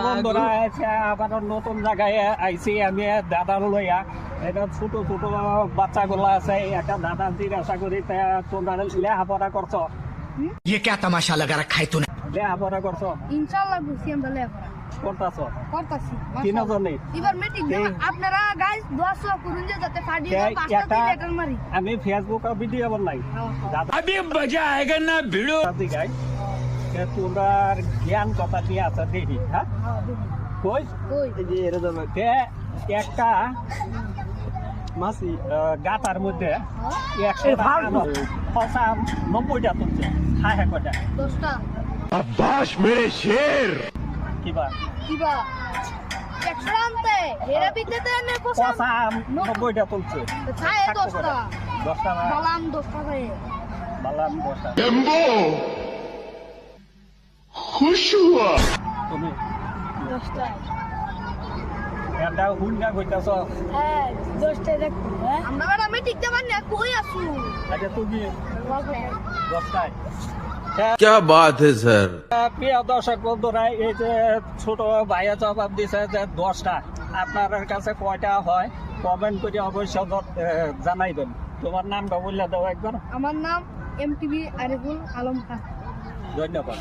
বন্ধুরা আবার নতুন জায়গায় আইছি আমি দাদার লইয়া এটা ছোট ছোট বাচ্চাগুলো আছে একটা দাদা জিজ্ঞাসা করি তোমরা লেখাপড়া করছো ये क्या तमाशा लगा रखा है तूने লেখাপড়া করছো ইনশাআল্লাহ বুঝছি আমরা লেখাপড়া করতেছো করতেছি তিনজনে এবার মিটিং আপনারা গাইস দোয়া করুন যে যাতে ফাটিয়ে পাঁচটা লেটার মারি আমি ফেসবুকে ভিডিও বানাই দাদা अभी मजा आएगा ना भिड़ो গাই তোমরা জ্ঞান কথা নিয়ে আছে দেখি হ্যাঁ কই কই এই যে এরকম একটা মাসি গাতার মধ্যে 90টা তুলছে হ্যাঁ হ্যাঁ কটা 10টা अब्बास मेरे शेर কিবা কিবা 100 আনতে হেরা বিদ্যুতে এনে কোসা 90টা তুলছে ছায় 10টা 10টা না বালাম 10টা রে বালাম 10টা जम्बो खुश हुआ তুমি 10টা এটা হুন্ডা কইতাছ হ্যাঁ 10টা দেখো আমরা বড় মিটিং তে মানে কই আসু আচ্ছা তুমি 10টায় क्या बात है सर প্রিয় দর্শক বন্ধুরা এই যে ছোট ভাইয়া জবাব দিছে যে 10টা আপনার কাছে কয়টা হয় কমেন্ট করে অবশ্যই জানাইবেন তোমার নামটা বললে দাও একবার আমার নাম এমটিভি আরিফুল আলম খান ধন্যবাদ